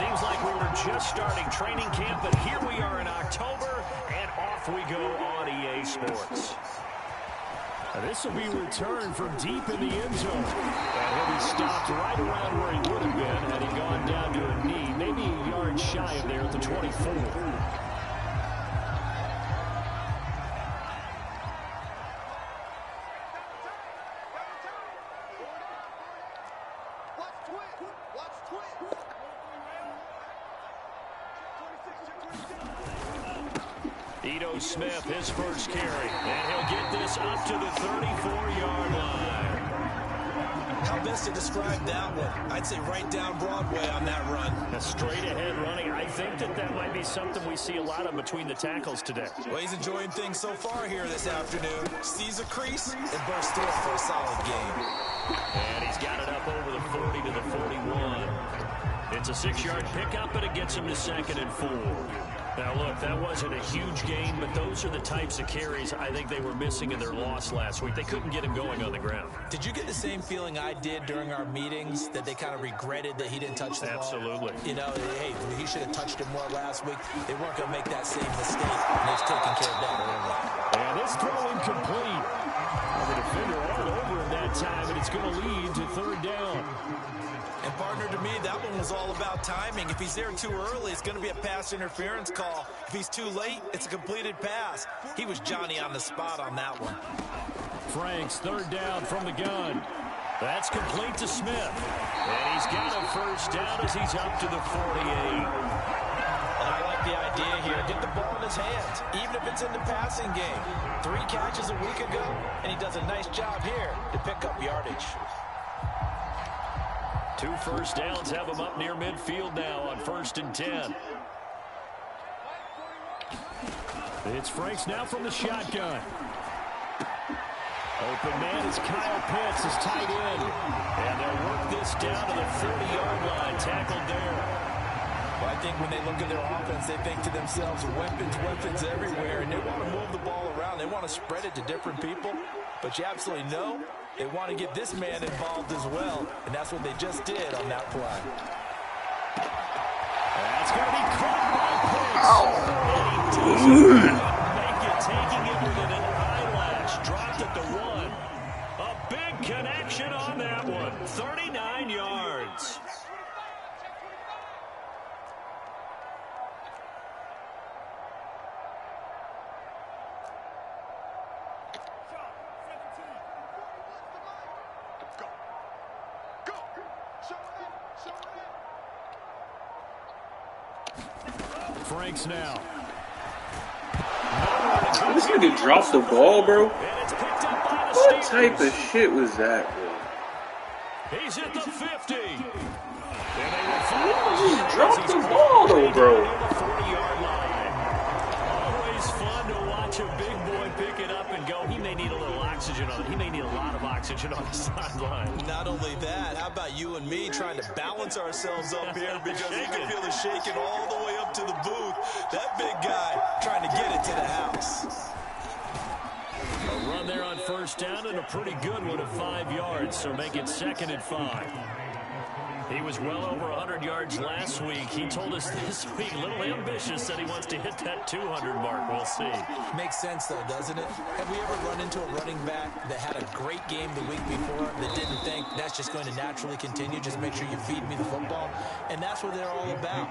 Seems like we were just starting training camp, but here we are in October, and off we go on EA Sports. This will be returned from deep in the end zone. And he'll be stopped right around where he would have been had he gone down to a knee, maybe a yard shy of there at the 24. Smith, his first carry, and he'll get this up to the 34-yard line. How best to describe that one? I'd say right down Broadway on that run. A straight-ahead running. I think that might be something we see a lot of between the tackles today. Well, he's enjoying things so far here this afternoon. Sees a crease and bursts through it for a solid game. And he's got it up over the 40 to the 41. It's a 6-yard pickup, and it gets him to 2nd and 4. Now, look, that wasn't a huge gain, but those are the types of carries I think they were missing in their loss last week. They couldn't get him going on the ground. Did you get the same feeling I did during our meetings, that they kind of regretted that he didn't touch the ball? Absolutely. You know, hey, he should have touched it more last week. They weren't going to make that same mistake, and they've taken care of that early. And this throw incomplete. The defender all over him that time, and it's going to lead to 3rd down. And partner, to me, that one was all about timing. If he's there too early, it's going to be a pass interference call. If he's too late, it's a completed pass. He was Johnny on the spot on that one. Franks, 3rd down from the gun. That's complete to Smith. And he's got a first down as he's up to the 48. And I like the idea here. Get the ball in his hands, even if it's in the passing game. 3 catches a week ago, and he does a nice job here to pick up yardage. 2 first downs have him up near midfield now on 1st and 10. It's Franks now from the shotgun. Open man is Kyle Pitts, his tight end. And they'll work this down to the 30-yard line, tackled there. Well, I think when they look at their offense, they think to themselves, weapons everywhere, and they want to move the ball around. They want to spread it to different people, but you absolutely know they want to get this man involved as well, and that's what they just did on that play. That's going to be caught by Pitts. And he doesn't make it, taking it within an eyelash. Dropped at the 1. A big connection on that one. 39 yards. Franks now. This nigga dropped the ball, bro. What type of shit was that, bro? He's at the 50. He dropped the ball, though, bro. Always fun to watch a big boy pick it up and go. He may need a little oxygen on it. He may need a lot of oxygen on the sideline. Not only that, how about you and me trying to balance ourselves up here, because you can feel it shaking all the way up to the booth. That big guy trying to get it to the house. A run there on 1st down, and a pretty good one of 5 yards, so make it 2nd and 5. He was well over 100 yards last week. He told us this week, a little ambitious, said he wants to hit that 200 mark. We'll see. Makes sense, though, doesn't it? Have we ever run into a running back that had a great game the week before that didn't think that's just going to naturally continue? Just make sure you feed me the football. And that's what they're all about.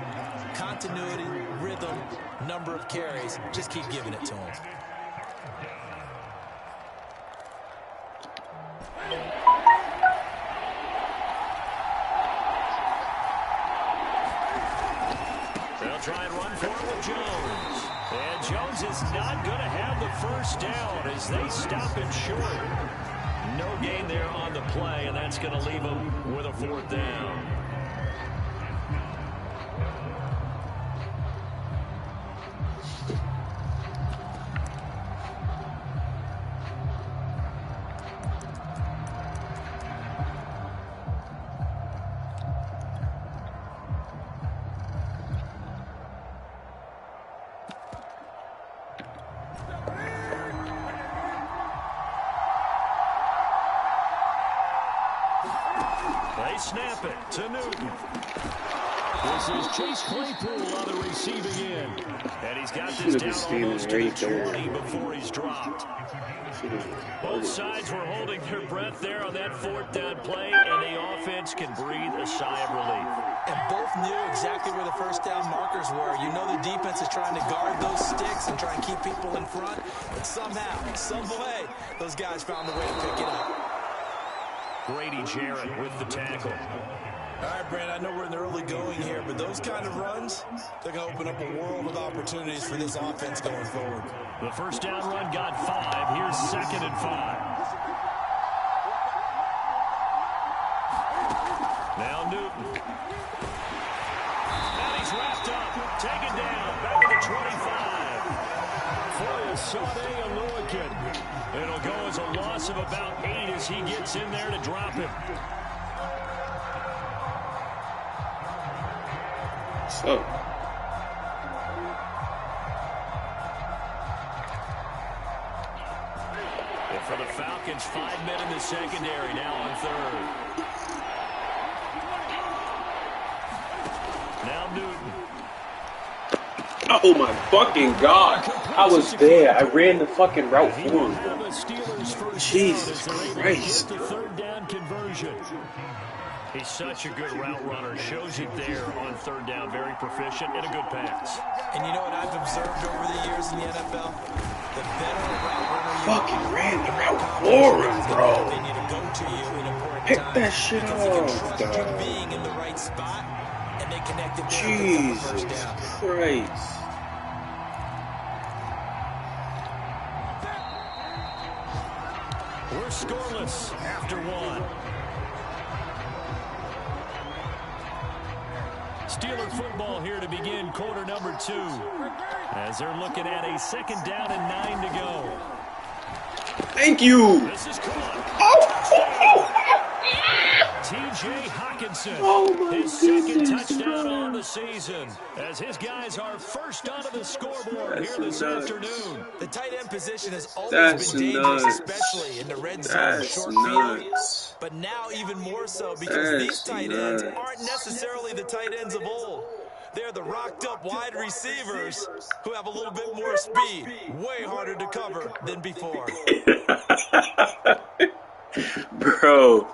Continuity, rhythm, number of carries. Just keep giving it to them. Try and run for it with Jones. And Jones is not going to have the first down as they stop it short. No gain there on the play, and that's going to leave them with a 4th down. They snap it to Newton. This is Chase Claypool on the receiving end. And he's got this down almost to the 20 before he's dropped. Both sides were holding their breath there on that 4th down play, and the offense can breathe a sigh of relief. And both knew exactly where the first down markers were. You know the defense is trying to guard those sticks and try and keep people in front. But somehow, some way, those guys found a way to pick it up. Grady Jarrett with the tackle. All right, Brand, I know we're in the early going here, but those kind of runs, they're going to open up a world of opportunities for this offense going forward. The first down run got 5. Here's 2nd and 5. Now Newton. And he's wrapped up. Taken down. Back to the 25. Full Sade Aluakin. It'll go as a loss of about 8 as he gets in there to drop him. So. And for the Falcons, 5 men in the secondary, now on 3rd. Now Newton. Oh my fucking God. I was there. I ran the fucking route for him. Jesus Christ. The 3rd down conversion. He's such a good route runner. Shows it there on 3rd down. Very proficient and a good pass. And you know what I've observed over the years in the NFL? The better a route runner you fucking ran the route for him, bro. They need to go to you in important Pick times that shit because they can off, trust you dog. being in the right spot, and they connected there Jesus for the first down. Christ. We're scoreless after 1. Steeler football here to begin quarter number 2. As they're looking at a 2nd down and 9 to go. Thank you. This is caught. T.J. Hawkinson, his second touchdown on the season, as his guys are first onto the scoreboard here this afternoon. The tight end position has always been dangerous, especially in the red zone, short field. But now even more so because these tight ends aren't necessarily the tight ends of old. They're the rocked-up wide receivers who have a little bit more speed, way harder to cover than before. Bro.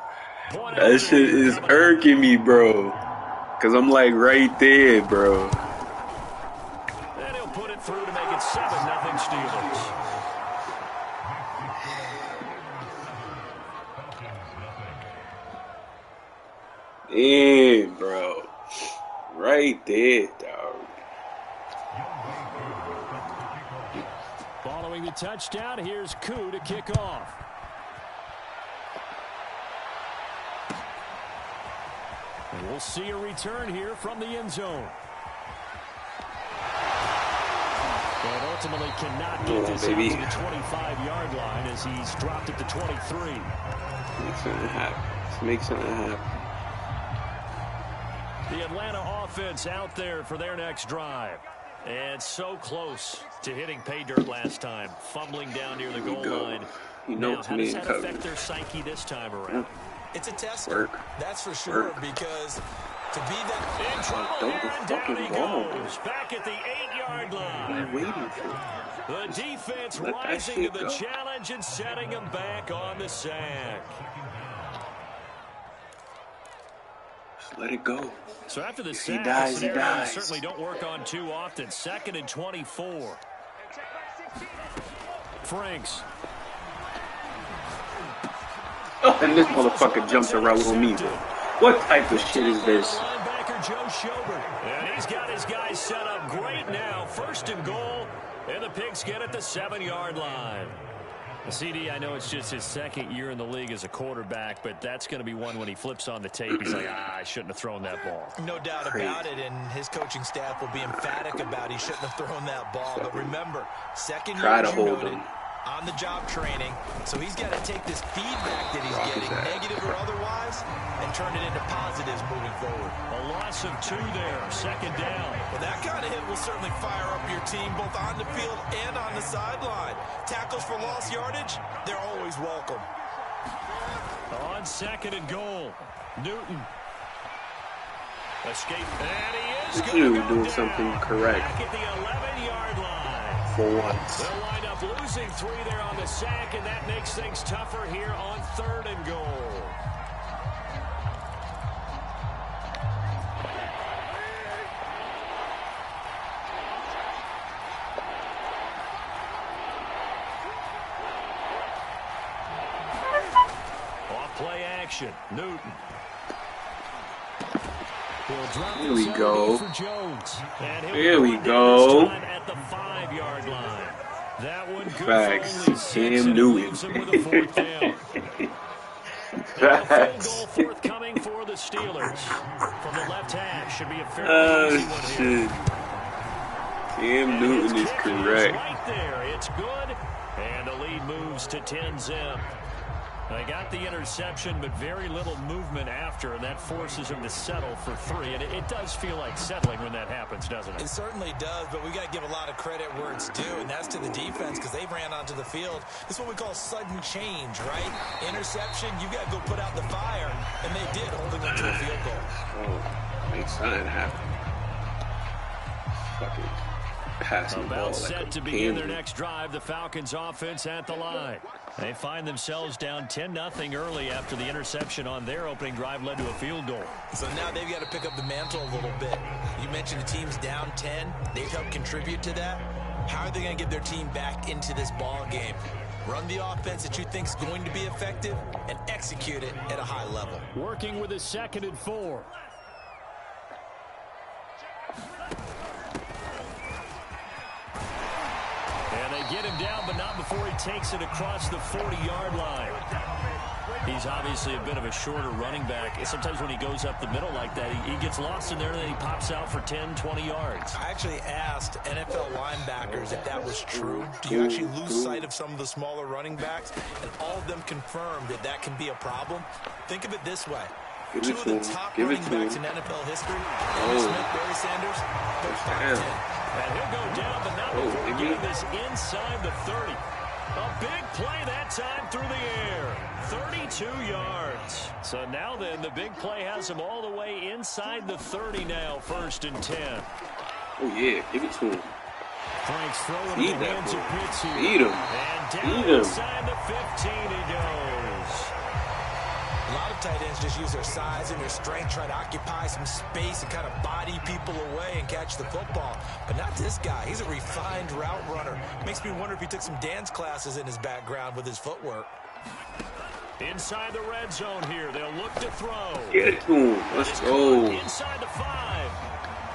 That shit is irking me, bro. Because I'm like right there, bro. And he'll put it through to make it 7-0 Steelers. Yeah, bro. Right there, dog. Following the touchdown, here's Koo to kick off. And we'll see a return here from the end zone. But ultimately cannot get this out to the 25-yard line as he's dropped at the 23. Make something happen. Let's make something happen. The Atlanta offense out there for their next drive. And so close to hitting pay dirt last time. Fumbling down near the goal line. You know, now, how does that affect their psyche this time around? It's a tester, that's for sure, because to be that in trouble here, and down he goes, back at the 8-yard line. I'm waiting for it. The defense rising to the challenge and setting him back on the sack. Just let it go. So after the If sack, he dies, the he dies. certainly don't work on too often. 2nd and 24. Franks. Oh, and this motherfucker jumps around on me, bro. What type of shit is this? Linebacker Joe Schobert. And he's got his guys set up great now. 1st and goal. And the Pigskin at the 7-yard line. CD, I know it's just his 2nd year in the league as a quarterback, but that's going to be one when he flips on the tape. He's like, I shouldn't have thrown that ball. No doubt about it, and his coaching staff will be emphatic about he shouldn't have thrown that ball. But remember, 2nd year, as you noted, on-the-job training, so he's got to take this feedback that he's getting, negative or otherwise, and turn it into positives moving forward. A loss of 2 there, 2nd down. Well, that kind of hit will certainly fire up your team both on the field and on the sideline. Tackles for lost yardage, they're always welcome. On 2nd and goal, Newton. Escape, and he is This dude doing something correct back at the 11-yard line. for once. They'll wind up losing 3 there on the sack, and that makes things tougher here on 3rd and goal. Play action. Newton. Here we go. Here we go. At the 5-yard line. That one good Facts. for only 6, Cam and it Newton. leaves him with a 4th down. Facts. Field goal forthcoming for the Steelers. From the left hash should be a fairly easy one here. Cam Newton is correct. Right there. It's good. And the lead moves to 10-zip. They got the interception, but very little movement after, and that forces him to settle for 3. And it does feel like settling when that happens, doesn't it? It certainly does, but we got to give a lot of credit where it's due, and that's to the defense because they ran onto the field. This is what we call sudden change, right? Interception, you got to go put out the fire, and they did, holding them to a field goal. Oh, make something happen. Fucking passing the ball About like set a to begin their pansy. next drive. The Falcons offense at the line. They find themselves down 10-0 early after the interception on their opening drive led to a field goal. So now they've got to pick up the mantle a little bit. You mentioned the team's down 10. They've helped contribute to that. How are they going to get their team back into this ball game? Run the offense that you think is going to be effective and execute it at a high level. Working with a 2nd and 4. And they get him down, but not before he takes it across the 40-yard line. He's obviously a bit of a shorter running back. Sometimes when he goes up the middle like that, he gets lost in there, and then he pops out for 10, 20 yards. I actually asked NFL linebackers if that was true. Do you actually lose sight of some of the smaller running backs? And all of them confirmed that that can be a problem. Think of it this way. Two of the top running backs in NFL history, Henry Smith, Barry Sanders, both top 10. And he'll go down, but not before getting this inside the 30. A big play that time through the air. 32 yards. So now then, the big play has him all the way inside the 30 now, 1st and 10. Oh, yeah. Give it to him. Frank's throwing Feed in the that hands of boy. Pitts here. Feed him. And down Feed him. inside the 15 he goes. A lot of tight ends just use their size and their strength, try to occupy some space and kind of body people away and catch the football. But not this guy. He's a refined route runner. Makes me wonder if he took some dance classes in his background with his footwork. Inside the red zone here. They'll look to throw. Get it to him. Let's go. Inside the 5.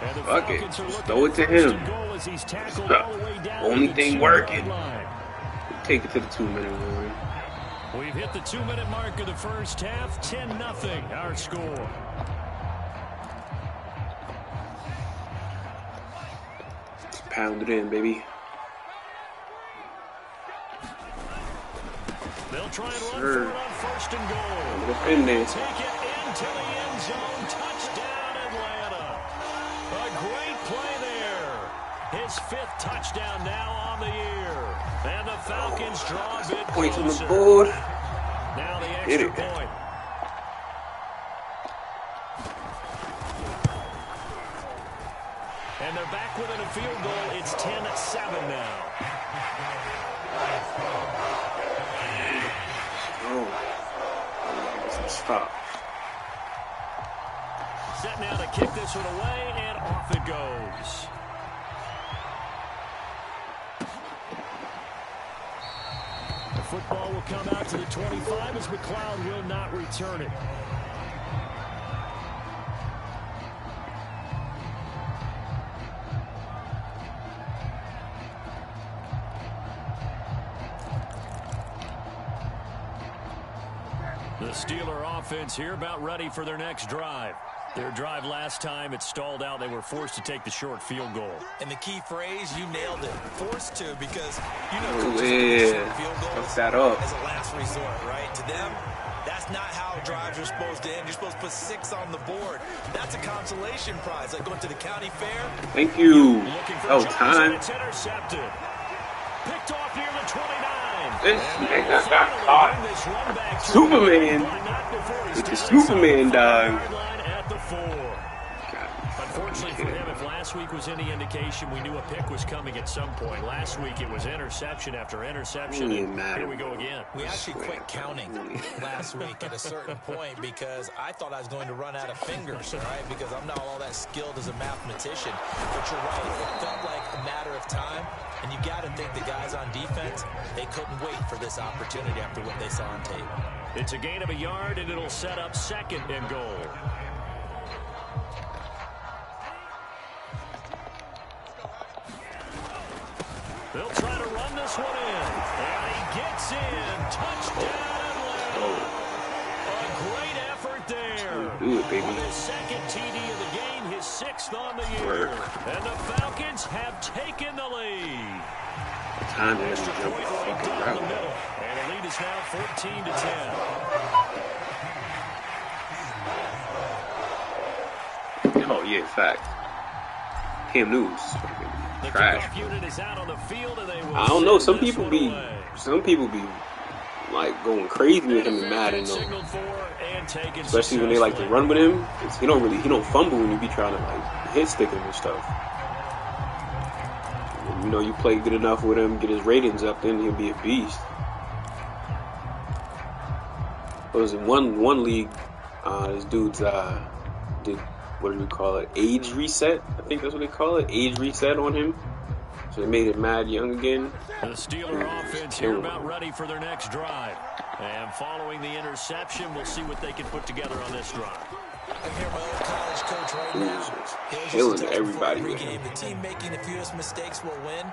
And the Fuck it. Falcons are looking Throw it to at 1st him. and goal as he's tackled all the way down Only to the thing 2-yard working. line. Take it to the 2-minute warning. We've hit the 2-minute mark of the first half. 10-0 our score. Pound it in, baby. They'll try and run for it on 1st and goal. Get up in there. Take it into the end zone. Touchdown, Atlanta. A great play there. His 5th touchdown now on the year. And the Falcons draw a bit Points on the closer. board. Now the Get extra it. point. And they're back within a field goal. It's 10-7 now. Oh. Get some stop. Set now to kick this one away, and off it goes. The football will come out to the 25 as McLeod will not return it. The Steeler offense here about ready for their next drive. Their drive last time, it stalled out. They were forced to take the short field goal. And the key phrase, you nailed it. Forced to, because you know Oh, coaches yeah. short field goals Fuck that up. as a last resort, right? To them, that's not how drives are supposed to end. You're supposed to put 6 on the board. That's a consolation prize, like going to the county fair. Thank you. Looking for Oh, Jones, time. and it's intercepted. Picked off near the 29. This And they nigga will got finally caught. bring this run back to Superman. but not before he's With the down inside Superman the dive. 5-yard line at the 4. God last week was any indication, we knew a pick was coming at some point. Last week it was interception after interception, and here we go again. We actually quit counting last week at a certain point because I thought I was going to run out of fingers, all right, because I'm not all that skilled as a mathematician. But you're right, it felt like a matter of time, and you got to think the guys on defense, they couldn't wait for this opportunity after what they saw on tape. It's a gain of a yard, and it'll set up 2nd and goal. They'll try to run this one in. And he gets in. Touchdown, Atlanta. A great effort there. Do it, baby. On his 2nd TD of the game, his 6th on the year. And the Falcons have taken the lead. Time to Extra jump point the right fucking down the route. middle. And the lead is now 14-10. Oh yeah, fact. Cam Newton's The trash. kickoff unit is out on the field, and they will I don't know. send Some this people one be, away. like going crazy with him in Madden though. Signaled for and taken Especially when they like to run with him. 'Cause he don't fumble when you be trying to like hit stick him and stuff. And, you know, you play good enough with him, get his ratings up, then he'll be a beast. It was in one league, this dude's did, what do we call it? Age reset? I think that's what they call it. Age reset on him. So they made him mad young again. The Steeler offense here about ready for their next drive. And following the interception, we'll see what they can put together on this drive. I'm here, my old college coach right now. Killing everybody with him. The team making the fewest mistakes will win.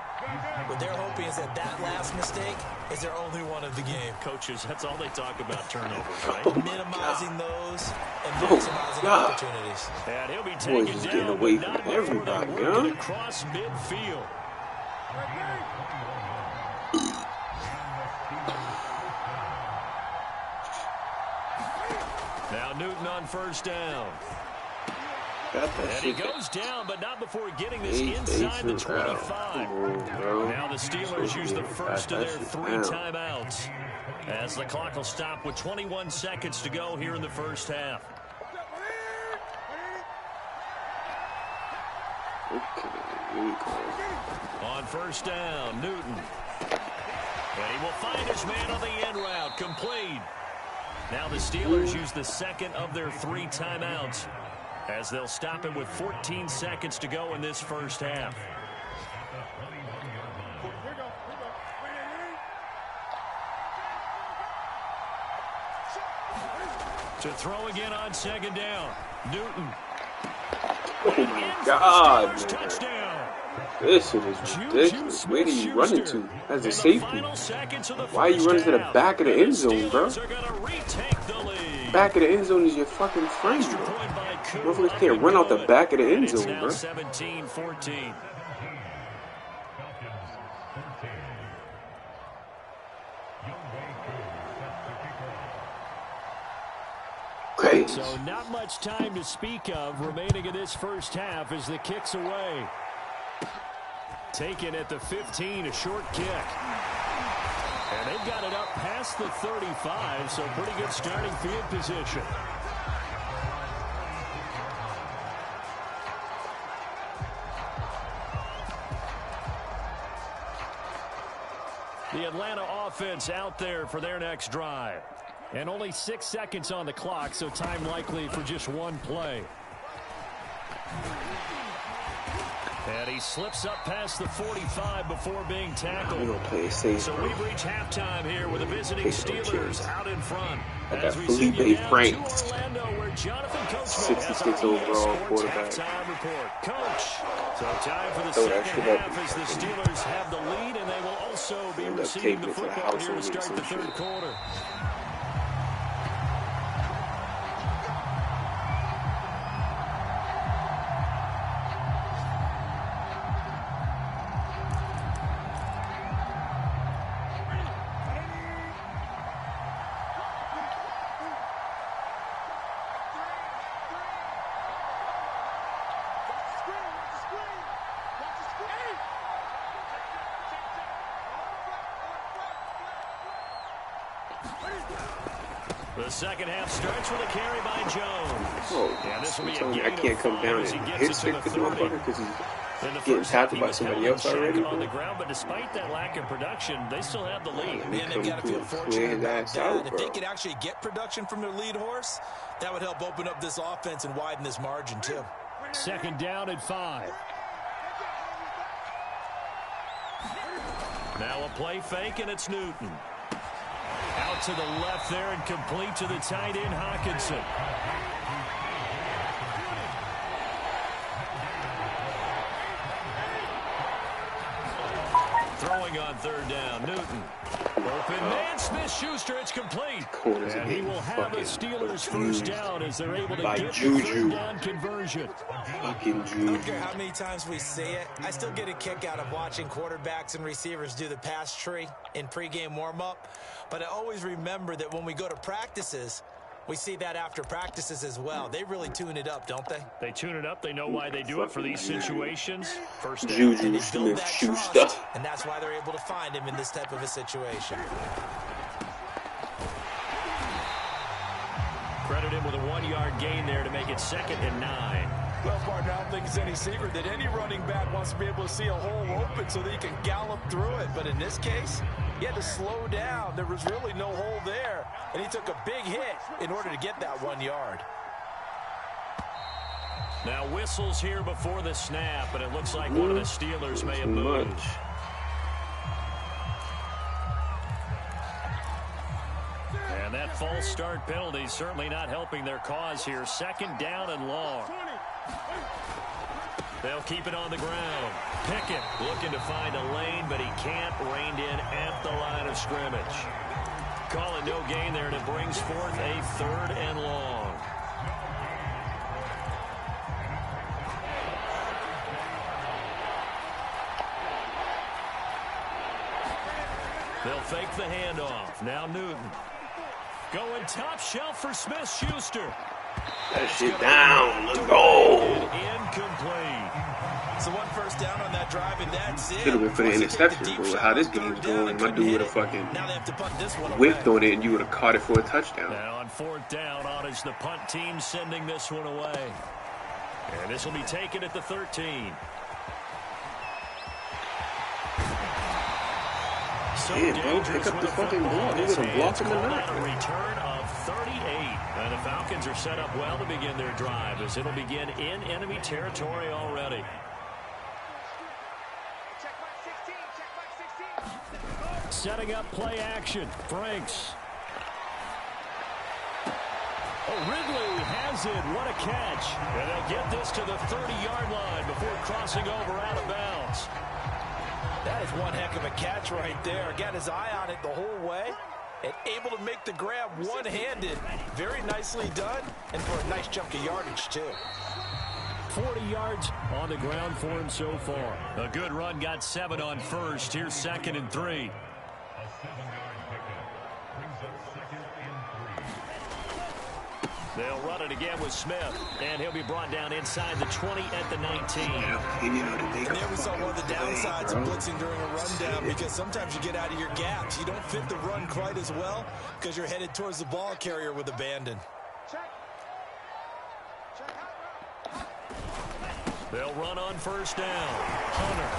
What they're hoping is that last mistake is their only one of the game. Coaches, that's all they talk about, turnovers, right? Minimizing those and maximizing opportunities. And he'll be Boys taken just down, getting away but from not before everybody, they're working huh? across midfield. Now Newton on 1st down. Got that And he shit. goes down, but not before getting this inside the 25. Now the Steelers use the first of their 3 timeouts, as the clock will stop with 21 seconds to go here in the first half. Okay, here we go. On 1st down, Newton. And he will find his man on the end route, complete. Now the Steelers use the 2nd of their 3 timeouts, as they'll stop it with 14 seconds to go in this first half. To throw again on 2nd down, Newton. Oh my God, man. Touchdown. This shit is ridiculous. Where are you running to as a safety? Why are you running to the back of the end zone, bro? Back of the end zone is your fucking friend, bro. Motherfuckers can't run out the back of the end zone, bro. 17-14. Crazy. So not much time to speak of remaining in this first half as the kick's away. Taken at the 15, a short kick. And they've got it up past the 35, so pretty good starting field position. The Atlanta offense out there for their next drive. And only 6 seconds on the clock, so time likely for just one play. And he slips up past the 45 before being tackled. We're gonna play it safe, So we've reached halftime here with the visiting Steelers out in front. I got As we send you Felipe down Franks, to Orlando, where Jonathan Coachman has 66 our overall Sports quarterback. halftime report. Coach, so time for the Throw that second shit up. half as the Steelers have the lead, and they will also be End up receiving taping the it to the football house here to and start some the third shit. quarter. The second half starts with a carry by Jones. Oh, yeah, this will be telling you, I can't come down and hit stick this motherfucker because he's getting tackled by somebody else already. On the ground, but despite that lack of production, they still have the lead. And they've got to feel fortunate about that. If they could actually get production from their lead horse, that would help open up this offense and widen this margin too. Second down and 5. Now a play fake, and it's Newton. Out to the left there and complete to the tight end, Hawkinson. Throwing on third down, Newton. Open man, Smith-Schuster, it's complete. And he will have a Steelers first down as they're able to get the third down conversion. Fucking Juju. I don't care how many times we see it. I still get a kick out of watching quarterbacks and receivers do the pass tree in pregame warm-up. But I always remember that when we go to practices, we see that after practices as well. They really tune it up, don't they? They tune it up. They know why they do it for these situations. First down. Juju Smith-Schuster. And that's why they're able to find him in this type of a situation. Credit him with a 1-yard gain there to make it 2nd and 9. Well, partner, I don't think it's any secret that any running back wants to be able to see a hole open so that he can gallop through it. But in this case, he had to slow down. There was really no hole there. And he took a big hit in order to get that 1 yard. Now whistles here before the snap, and it looks like one of the Steelers may have moved. And that false start penalty is certainly not helping their cause here. 2nd down and long. They'll keep it on the ground. Pickett looking to find a lane, but he can't. Reined in at the line of scrimmage. Call it no gain there, and it brings forth a 3rd and long. They'll fake the handoff. Now Newton. Going top shelf for Smith-Schuster. That shit down. Let's go. Incomplete. So 1 first down on that drive, and that's it. Should have been for the interception, but how this game's going, my dude would have fucking whiffed on it, and you would have caught it for a touchdown. Now on 4th down, on is the punt team sending this one away. And this will be taken at the 13. So yeah, bro, pick up the fucking ball. They would have blocked him or not. A return of 38. And the Falcons are set up well to begin their drive as it'll begin in enemy territory already. Setting up play action. Franks. Oh, Ridley has it. What a catch. And they'll get this to the 30-yard line before crossing over out of bounds. That is one heck of a catch right there. Got his eye on it the whole way and able to make the grab one-handed. Very nicely done, and for a nice chunk of yardage, too. 40 yards on the ground for him so far. A good run, got 7 on first. Here's 2nd and 3. They'll run it again with Smith, and he'll be brought down inside the 20 at the 19. And there we saw one of the downsides of blitzing during a rundown, because sometimes you get out of your gaps. You don't fit the run quite as well because you're headed towards the ball carrier with abandon. They'll run on first down. Hunter.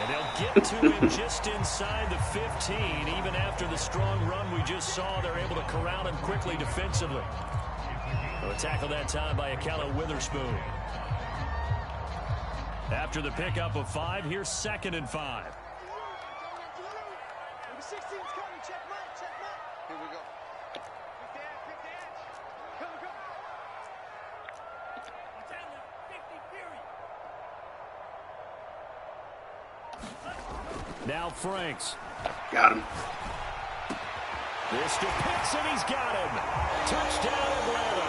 And they'll get to him just inside the 15. Even after the strong run we just saw, they're able to corral him quickly defensively. A tackle that time by Akella Witherspoon. After the pickup of 5, here's 2nd and 5. Here we go. Now Franks. Got him. This to Pitts, and he's got him. Touchdown, Atlanta.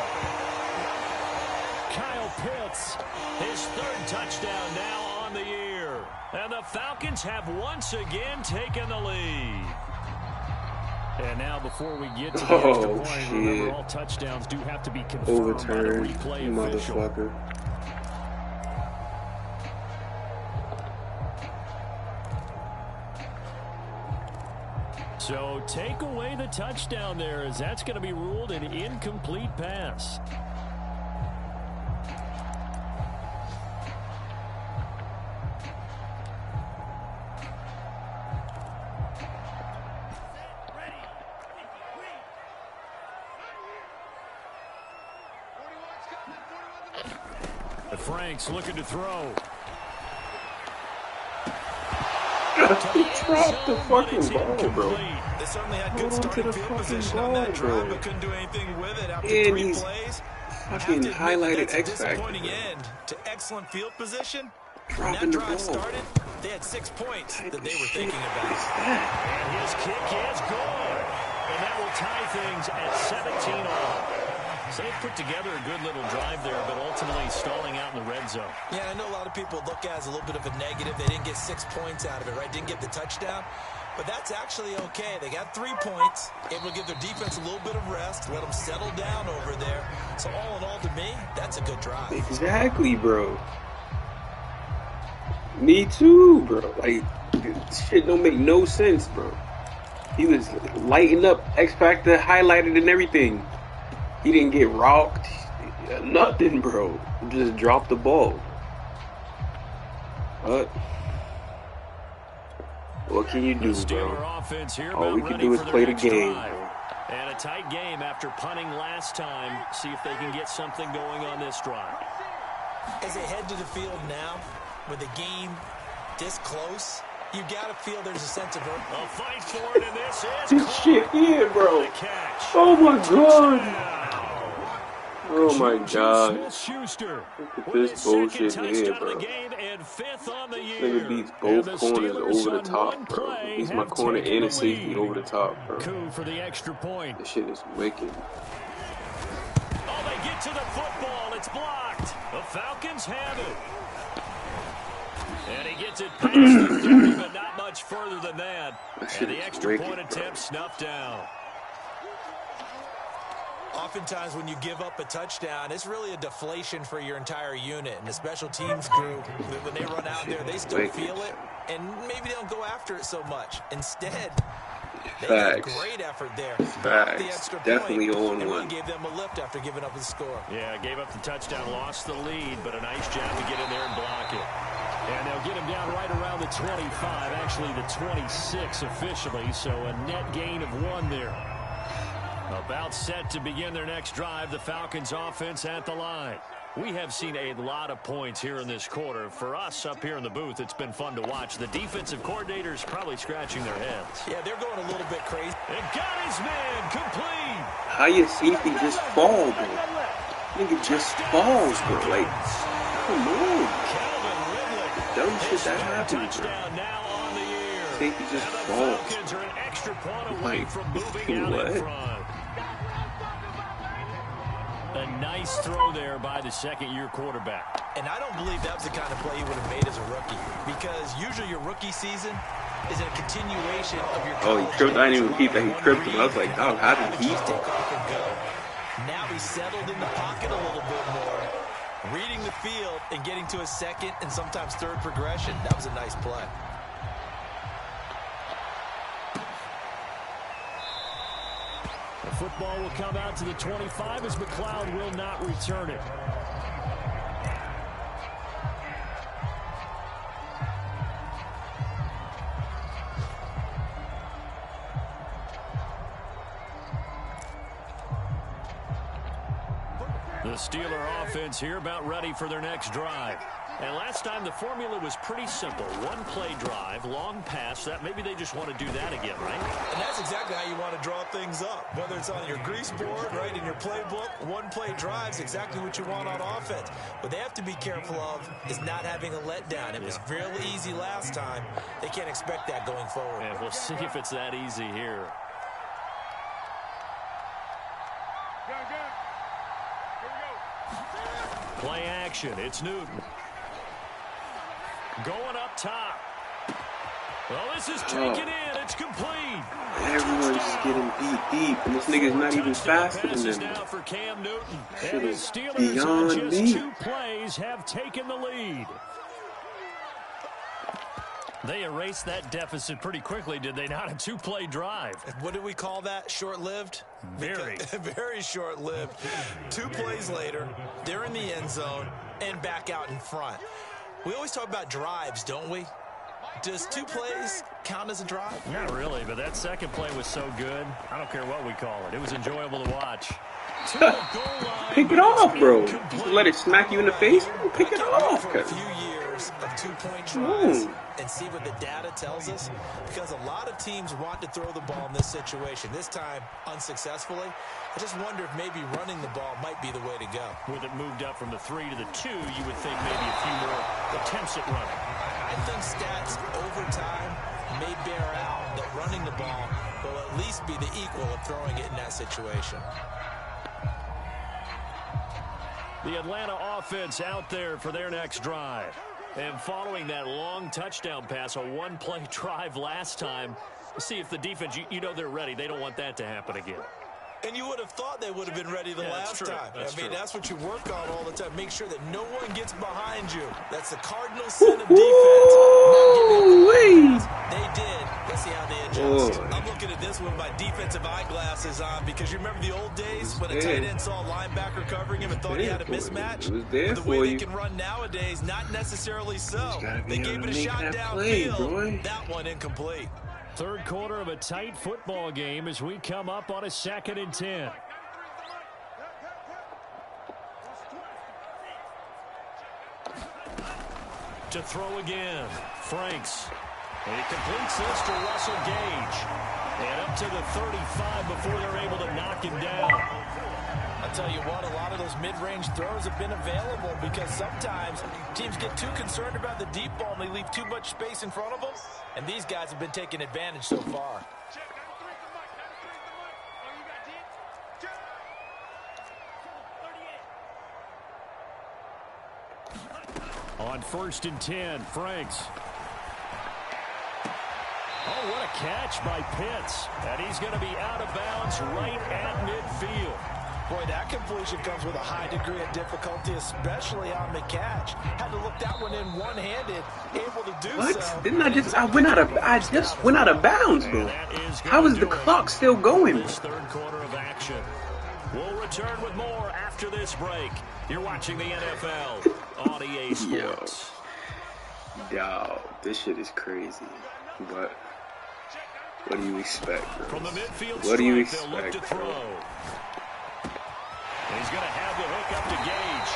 Kyle Pitts, his 3rd touchdown now on the year. And the Falcons have once again taken the lead. And now before we get to the extra point, remember all touchdowns do have to be confirmed by the replay official. Motherfucker. So take away the touchdown there, as that's going to be ruled an incomplete pass. Frank's looking to throw. He dropped the fucking ball, bro. They certainly had good starting field position on that drive, but couldn't do anything with it after And 3 he's plays. fucking highlighted X Factor. Disappointing end to excellent field position. When Dropping that the ball. drive started, they had 6 points that they were thinking about. And his kick is good. And that will tie things at 17 all. So they put together a good little drive there, but ultimately stalling out in the red zone. Yeah, I know a lot of people look at it as a little bit of a negative. They didn't get 6 points out of it, right? Didn't get the touchdown. But that's actually okay. They got 3 points, able to give their defense a little bit of rest, let them settle down over there. So all in all, to me, that's a good drive. Exactly, bro. Me too, bro. Like, this shit don't make no sense, bro. He was lighting up, X Factor, highlighted and everything. He didn't get rocked. Nothing, bro. Just dropped the ball. What can you do, bro? All we can do is play the game. And a tight game after punting last time. See if they can get something going on this drive. As they head to the field now, with the game this close, you got to feel there's a sense of urgency. A fight for it, and this is This shit here, bro. Oh my god. Oh my god. Look at this bullshit here, bro. Nigga beats both corners over the top, bro. He's my corner and a safety over the top, bro. This shit is wicked. Oh, they get to the football. It's blocked. The Falcons have it. And he gets it past the 30, but not much further than that. And the extra point attempt snuffed down. Oftentimes when you give up a touchdown, it's really a deflation for your entire unit. And the special teams group, when they run out there, they still feel it. And maybe they don't go after it so much. Instead, they had a great effort there. Facts. Definitely on and one. really gave them a lift after giving up the score. Yeah, gave up the touchdown, lost the lead, but a nice job to get in there and block it. And they'll get him down right around the 25, actually the 26 officially, so a net gain of 1 there. About set to begin their next drive, the Falcons offense at the line. We have seen a lot of points here in this quarter. For us up here in the booth, it's been fun to watch. The defensive coordinators probably scratching their heads. Yeah, they're going a little bit crazy. And got his man complete. How your safety just fall, bro? Nigga just falls, bro. Like, come on. Dumb shit that happens, bro. Safety just falls. Like, what? A nice throw there by the second-year quarterback. And I don't believe that was the kind of play he would have made as a rookie. Because usually your rookie season is a continuation of your he tripped. I didn't even peep that he tripped him. I was like, dog, how did he fall? Take off and go. Now he's settled in the pocket a little bit more. Reading the field and getting to a second and sometimes third progression. That was a nice play. The football will come out to the 25 as McLeod will not return it. The Steeler offense here about ready for their next drive. And last time the formula was pretty simple. 1-play drive, long pass. That maybe they just want to do that again, right? And that's exactly how you want to draw things up. Whether it's on your grease board, right, in your playbook, 1-play drives exactly what you want on offense. What they have to be careful of is not having a letdown. It was really easy last time. They can't expect that going forward. And we'll see if it's that easy here. Play action. It's Newton. Going up top. Well, this is taken in. It's complete. Everyone's just getting beat deep, and this nigga's not even faster than them. Now for Cam Newton. Shit And the is Steelers beyond on just me. 2 plays have taken the lead. They erased that deficit pretty quickly, did they not? A two-play drive. What do we call that? Short-lived? Very. Very short-lived. 2 plays later, they're in the end zone and back out in front. We always talk about drives, don't we? Does 2 plays count as a drive? Not really, but that second play was so good. I don't care what we call it. It was enjoyable to watch. Pick it off, bro. Just let it smack you in the face. Pick it off. For a few years of 2-point drives and see what the data tells us, because a lot of teams want to throw the ball in this situation. This time, unsuccessfully. I just wonder if maybe running the ball might be the way to go. With it moved up from the 3 to the 2, you would think maybe a few more attempts at running. I think stats over time may bear out that running the ball will at least be the equal of throwing it in that situation. The Atlanta offense out there for their next drive. And following that long touchdown pass, a 1-play drive last time, see if the defense, you know they're ready. They don't want that to happen again. And you would have thought they would have been ready the last time. That's what you work on all the time. Make sure that no one gets behind you. That's the cardinal sin of defense. They did. Let's see how they adjust. I'm looking at this with my defensive eyeglasses on because you remember the old days when a tight end saw a linebacker covering him and thought he had a mismatch? It was there the way they can run nowadays, not necessarily so. They gave it a shot downfield. That one incomplete. Third quarter of a tight football game as we come up on a 2nd and 10. To throw again. Franks. And he completes this to Russell Gage. And up to the 35 before they're able to knock him down. I'll tell you what, a lot of those mid-range throws have been available because sometimes teams get too concerned about the deep ball and they leave too much space in front of them. And these guys have been taking advantage so far. On 1st and 10, Franks. Oh, what a catch by Pitts. And he's going to be out of bounds right at midfield. Boy, that completion comes with a high degree of difficulty, especially on the catch. Had to look that one in one-handed, able to do so. What? Didn't I just? I just went out of bounds, bro. How is the clock still going? This third quarter of action. We'll return with more after this break. You're watching the NFL on EA Sports. Yo, this shit is crazy. But what do you expect, bro? From the midfield what do you stripe, expect, bro? He's going to have the hook up to Gage.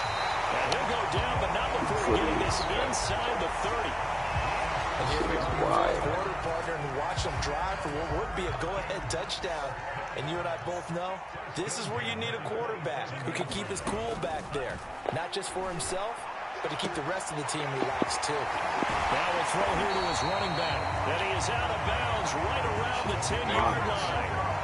And he'll go down, but not before getting this inside the 30. And here we are, quarter partner, and watch them drive for what would be a go-ahead touchdown. And you and I both know this is where you need a quarterback who can keep his cool back there. Not just for himself, but to keep the rest of the team relaxed, too. Now we'll throw here to his running back. And he is out of bounds right around the 10-yard line.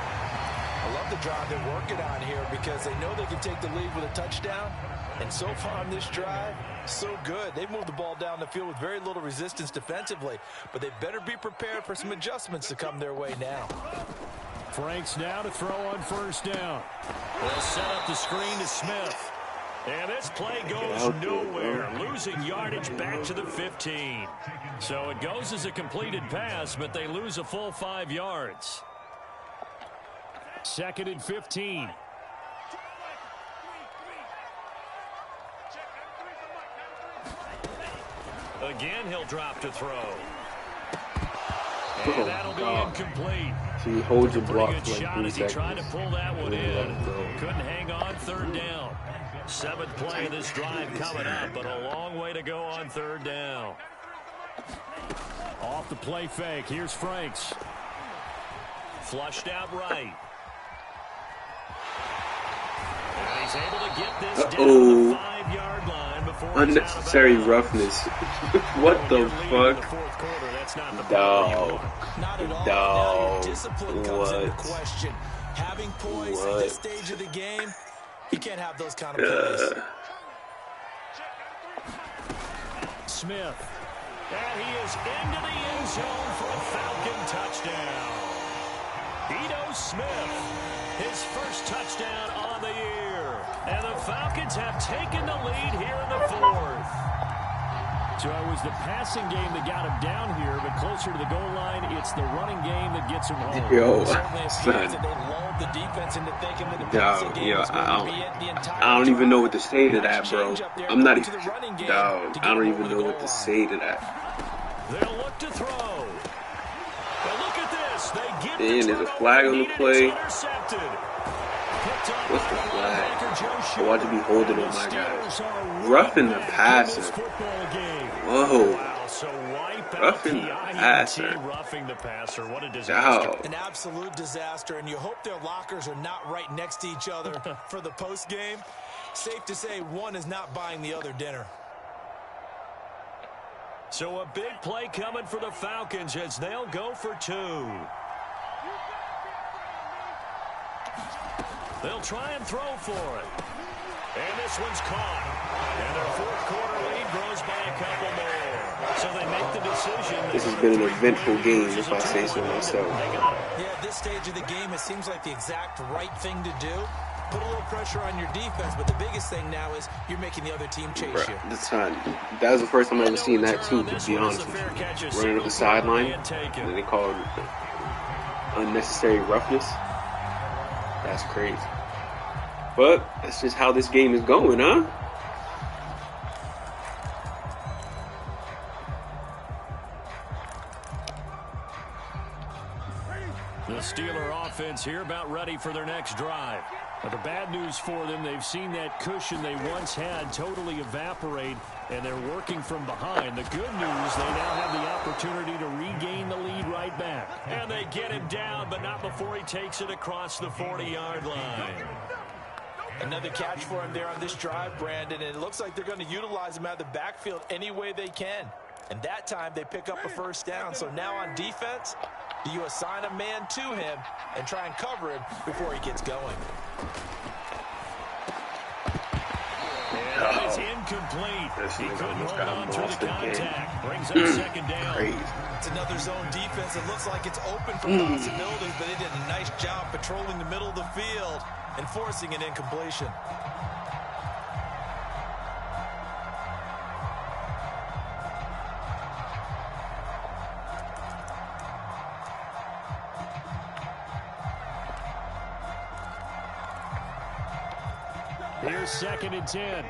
I love the drive they're working on here because they know they can take the lead with a touchdown. And so far on this drive, so good. They've moved the ball down the field with very little resistance defensively, but they better be prepared for some adjustments to come their way now. Franks now to throw on 1st down. They'll set up the screen to Smith. And this play goes nowhere, losing yardage back to the 15. So it goes as a completed pass, but they lose a full 5 yards. 2nd and 15. Again, he'll drop to throw. And that'll be incomplete. So you hold your block Pretty good for like shot 3 as he seconds. tried to pull that one in. Couldn't hang on 3rd down. 7th play of this drive coming up, but a long way to go on 3rd down. Off the play fake. Here's Franks. Flushed out right. And he's able to get this down to the 5-yard line before unnecessary roughness. What the fuck? Dog. Dog. What? Having poise at this stage of the game, you can't have those kind of plays. Smith. And he is into the end zone for a Falcon touchdown. Ito Smith, his first touchdown on the year. And the Falcons have taken the lead here in the 4th. So it was the passing game that got him down here, but closer to the goal line, it's the running game that gets him home. Yo, son. I don't even know what to say to that, bro. I'm not even, dog, I don't even know what to say to that. They'll look to throw. But look at this. They get and there's a flag on the play. What's the flag? I want to be holding on my guys. Roughing the passer. Whoa. Roughing the passer. Roughing the passer. What a disaster. An absolute disaster, and you hope their lockers are not right next to each other for the post game. Safe to say one is not buying the other dinner. So a big play coming for the Falcons as they'll go for 2. They'll try and throw for it. And this one's caught. And their fourth quarter lead grows by a couple more. So they make the decision. This has been an eventful game, if I say so myself. Yeah, at this stage of the game, it seems like the exact right thing to do. Put a little pressure on your defense, but the biggest thing now is you're making the other team chase you. That was the first time I've ever seen that, too, to be honest with you. Running up the sideline, and they call it unnecessary roughness. That's crazy. But that's just how this game is going, huh? The Steeler offense here about ready for their next drive. But the bad news for them, they've seen that cushion they once had totally evaporate, and they're working from behind. The good news, they now have the opportunity to regain the lead right back. And they get him down, but not before he takes it across the 40-yard line. Another catch for him there on this drive, Brandon, and it looks like they're going to utilize him out of the backfield any way they can. And that time, they pick up a first down. So now on defense, do you assign a man to him and try and cover him before he gets going? It's incomplete. He couldn't hold on through the contact. Brings up second down. It's another zone defense. It looks like it's open for possibilities, but they did a nice job patrolling the middle of the field and forcing an incompletion. Here's 2nd and 10.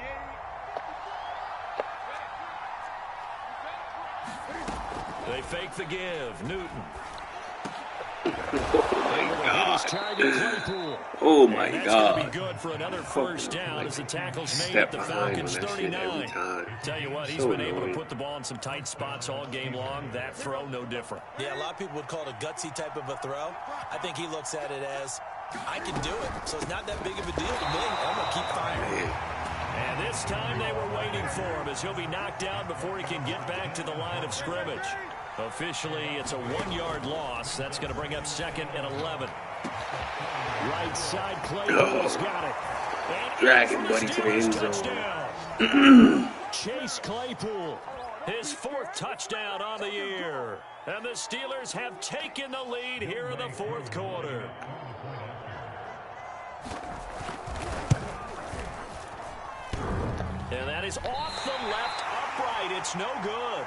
They fake the give. Newton. Oh my God. Be good for another first down as the tackle's made at the Falcons 39. Tell you what, he's been able to put the ball in some tight spots all game long. That throw, no different. Yeah, a lot of people would call it a gutsy type of a throw. I think he looks at it as, I can do it, so it's not that big of a deal to me. I'm going to keep firing. And this time they were waiting for him as he'll be knocked down before he can get back to the line of scrimmage. Officially, it's a 1-yard loss. That's going to bring up 2nd and 11. Right side, Claypool's got it. Dragging Buddy to the end zone. Chase Claypool, his 4th touchdown on the year. And the Steelers have taken the lead here in the 4th quarter. And that is off the left upright. It's no good.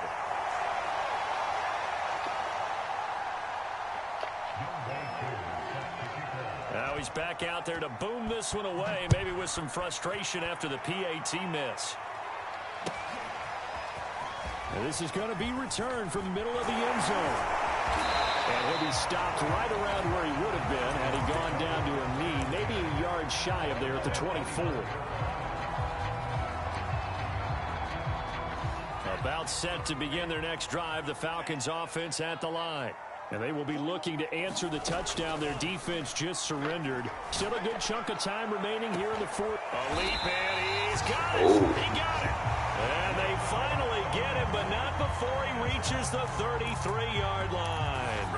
Now he's back out there to boom this one away, maybe with some frustration after the PAT miss. And this is going to be returned from the middle of the end zone. And he'll be stopped right around where he would have been had he gone down to a knee, maybe a yard shy of there at the 24. About set to begin their next drive, the Falcons offense at the line. And they will be looking to answer the touchdown their defense just surrendered. Still a good chunk of time remaining here in the 4th. A leap, and he's got it. He got it. And they finally get him, but not before he reaches the 33-yard line.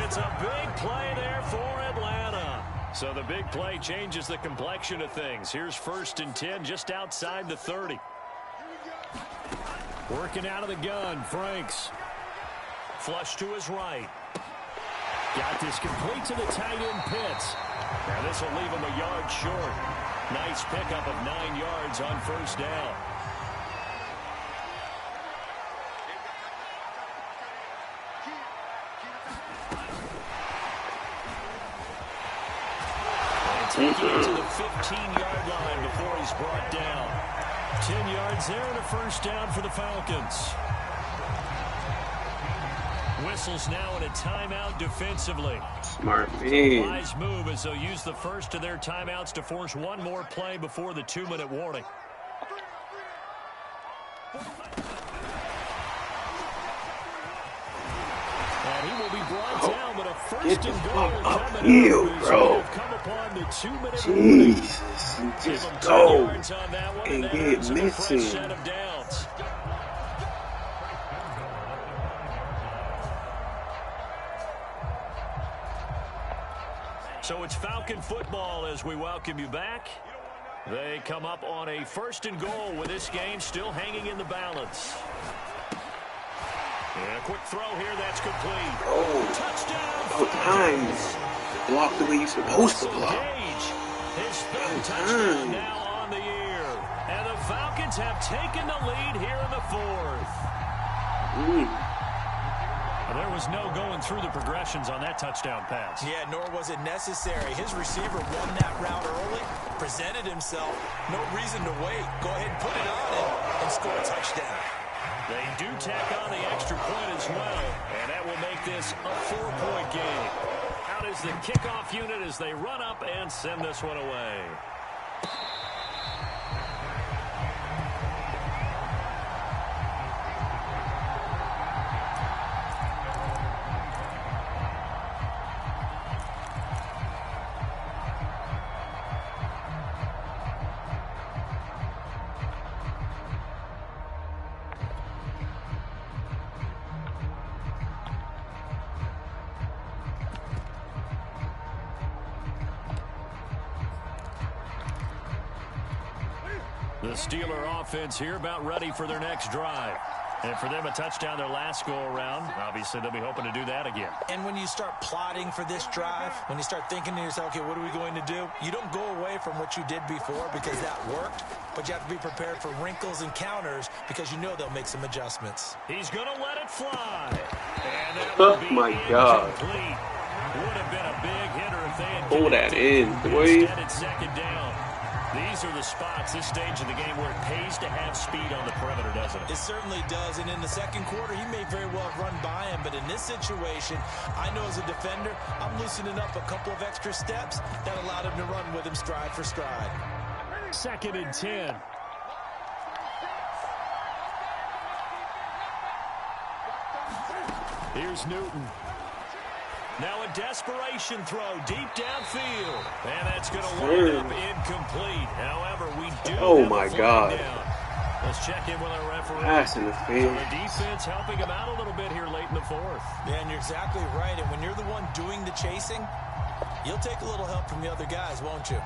It's a big play there for Atlanta. So the big play changes the complexion of things. Here's 1st and 10 just outside the 30. Working out of the gun, Franks. Flush to his right. Got this complete to the tight end Pitts. Now this will leave him a yard short. Nice pickup of 9 yards on 1st down. taking it to the 15-yard line before he's brought down. 10 yards there and a first down for the Falcons. Whistles now in a timeout defensively. Smart man. Wise move as they'll use the first of their timeouts to force one more play before the 2-minute warning. And he will be brought down, but a first and goal coming up, bro. Come upon the 2-minute warning. Jesus, you just go and get missing. So it's Falcon football as we welcome you back. They come up on a first and goal with this game still hanging in the balance. And a quick throw here, that's complete. Oh, touchdown! Both times. Block the way you're supposed to block. His third touchdown now on the year. And the Falcons have taken the lead here in the fourth. There was no going through the progressions on that touchdown pass. Yeah, nor was it necessary. His receiver won that route early, presented himself. No reason to wait. Go ahead and put it on and score a touchdown. They do tack on the extra point as well, and that will make this a 4-point game. Out is the kickoff unit as they run up and send this one away. The Steeler offense here about ready for their next drive. And for them, a touchdown their last go-around. Obviously, they'll be hoping to do that again. And when you start plotting for this drive, when you start thinking to yourself, okay, what are we going to do? You don't go away from what you did before because that worked, but you have to be prepared for wrinkles and counters because you know they'll make some adjustments. He's going to let it fly. And that will be my God. Would have been a big hitter if they had pull that in, boy. Second down. These are the spots, this stage of the game, where it pays to have speed on the perimeter, doesn't it? It certainly does, and in the second quarter, he may very well have run by him, but in this situation, I know as a defender, I'm loosening up a couple of extra steps that allowed him to run with him stride for stride. 2nd and 10. Here's Newton. Now a desperation throw deep downfield. And that's going to wind up incomplete. However, we do my God. Down. Let's check in with our referee. Pass in the face. So the defense helping him out a little bit here late in the fourth. Yeah, and you're exactly right. And when you're the one doing the chasing, you'll take a little help from the other guys, won't you?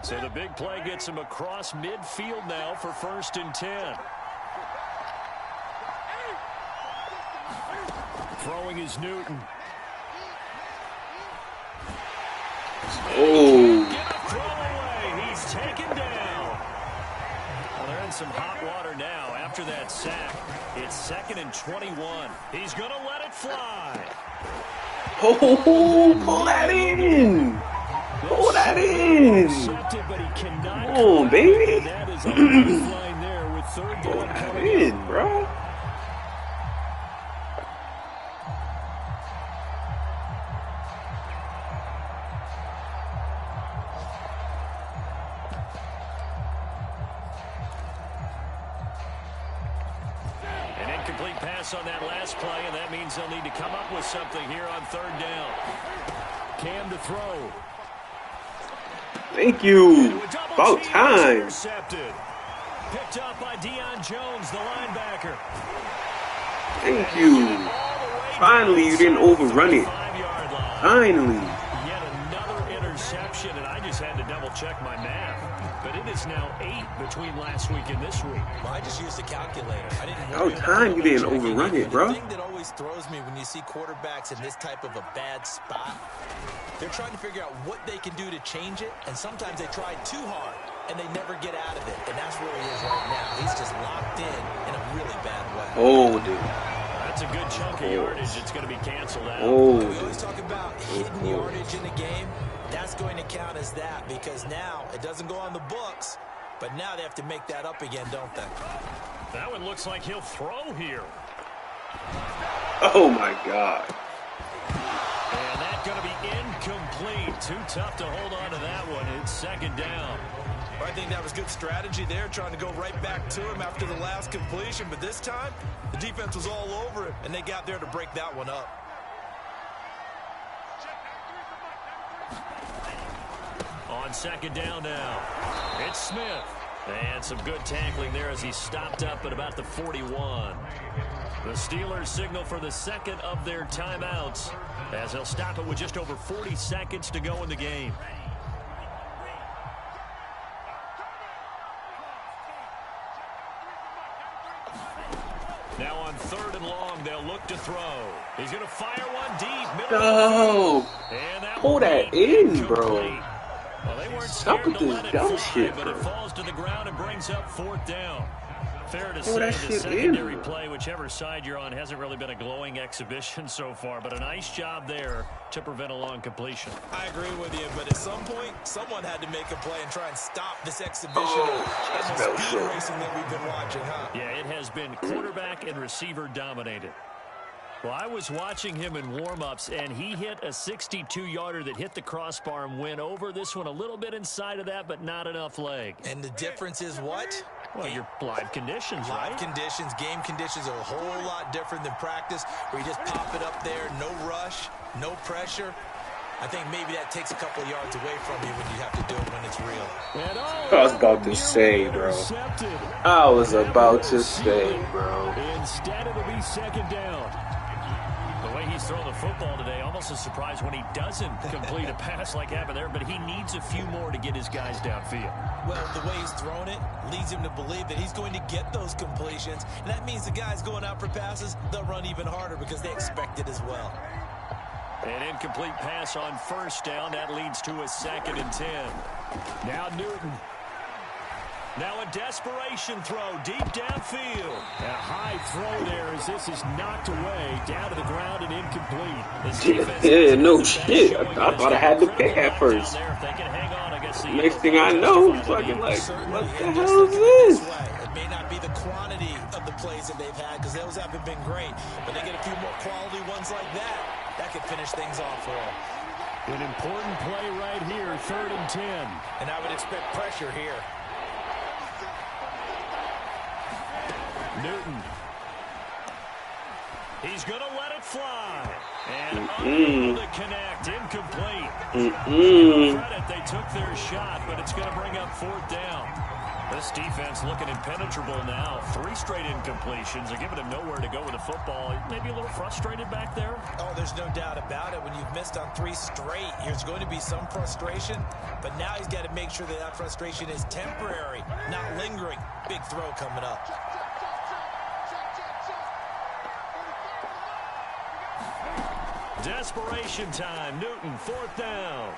So the big play gets him across midfield now for 1st and 10. Throwing is Newton. Oh. Throw away. He's taken down. Well, they're in some hot water now after that sack. It's 2nd and 21. He's going to let it fly. Oh, pull that in. Pull that in. Come on, baby. Pull that in, bro. An incomplete pass on that last play, and that means they'll need to come up with something here on 3rd down. Cam to throw. Thank you. About time. Picked up by Deion Jones, the linebacker. Thank you. Finally, you didn't overrun it. Finally. Yet another interception, and I just had to double-check my math. But it is now 8 between last week and this week. Well, I just used a calculator. I didn't About time you didn't overrun it, bro. The thing that always throws me when you see quarterbacks in this type of a bad spot, they're trying to figure out what they can do to change it, and sometimes they try too hard. and they never get out of it. And that's where he is right now. He's just locked in a really bad way. Oh, dude. That's a good chunk of yardage. It's going to be canceled out. Oh, we always talk about hidden yardage in the game. That's going to count as that because now it doesn't go on the books, but now they have to make that up again, don't they? That one looks like he'll throw here. Oh, my God. And that's going to be incomplete. Too tough to hold on to that one. It's second down. Well, I think that was good strategy there, trying to go right back to him after the last completion. But this time, the defense was all over it, and they got there to break that one up. On second down now, it's Smith. And some good tackling there as he stopped up at about the 41. The Steelers signal for the second of their timeouts as they'll stop it with just over 40 seconds to go in the game. Now on third and long, they'll look to throw. He's going to fire one deep. No. Pull that in, bro. Well, they weren't Stop with this dumb shit, but bro. it falls to the ground and brings up fourth down. Fair to Pull that say the shit secondary in. play, whichever side you're on, hasn't really been a glowing exhibition so far, but a nice job there to prevent a long completion. I agree with you, but at some point, someone had to make a play and try and stop this exhibition that's of no speed shit. racing that we've been watching, huh? Yeah, it has been quarterback and receiver dominated. Well, I was watching him in warm-ups, and he hit a 62-yarder that hit the crossbar and went over. This one a little bit inside of that, but not enough leg. And the difference is what? Well, your live conditions, right? Live conditions, game conditions are a whole lot different than practice, where you just pop it up there, no rush, no pressure. I think maybe that takes a couple of yards away from you when you have to do it when it's real. I was about to say, bro. I was about to say, bro. Instead, it'll be second down. The way he's throwing the football today, almost a surprise when he doesn't complete a pass like happened there, but he needs a few more to get his guys downfield. Well, the way he's thrown it leads him to believe that he's going to get those completions. And that means the guys going out for passes, they'll run even harder because they expect it as well. An incomplete pass on first down. That leads to a 2nd and 10. Now Newton. Now a desperation throw deep downfield. A high throw there as this is knocked away down to the ground and incomplete. Yeah, no shit. I thought I had to pick at first. Next thing I know, fucking like, what the hell is this? It may not be the quantity of the plays that they've had because those haven't been great, but they get a few more quality ones like that. That could finish things off for them. An important play right here, 3rd and 10. And I would expect pressure here. Newton. He's going to let it fly. And unable to connect. Incomplete. Credit, they took their shot, but it's going to bring up 4th down. This defense looking impenetrable now. 3 straight incompletions. They're giving him nowhere to go with the football. Maybe a little frustrated back there. Oh, there's no doubt about it. When you've missed on 3 straight, there's going to be some frustration. But now he's got to make sure that that frustration is temporary, not lingering. Big throw coming up. Desperation time. Newton, 4th down.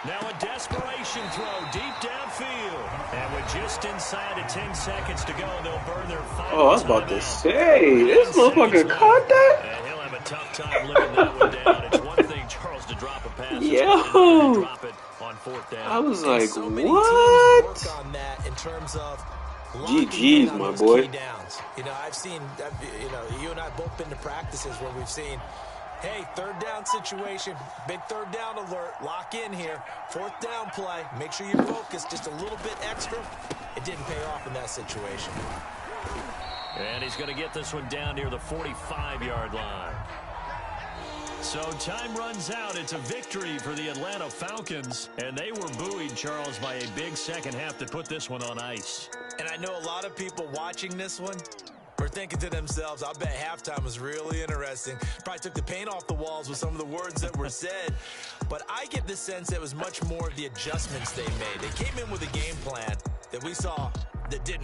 Now a desperation throw deep downfield. And with just inside of 10 seconds to go, they'll burn their final. Oh, I was about to say, this motherfucker caught that? And he'll have a tough time living that one down. It's one thing, Charles, to drop a pass. Yo. Drop it on 4th down. I was like, So many what? teams work on that in terms of GG's, locking my down those boy. key downs. You know, I've seen, you and I both been to practices where we've seen, hey, 3rd down situation, big 3rd down alert, lock in here, 4th down play, make sure you're focused just a little bit extra. It didn't pay off in that situation. And he's going to get this one down near the 45-yard line. So time runs out. It's a victory for the Atlanta Falcons. And they were buoyed, Charles, by a big second half to put this one on ice. And I know a lot of people watching this one are thinking to themselves, I bet halftime was really interesting. Probably took the paint off the walls with some of the words that were said. But I get the sense that it was much more of the adjustments they made. They came in with a game plan that we saw that didn't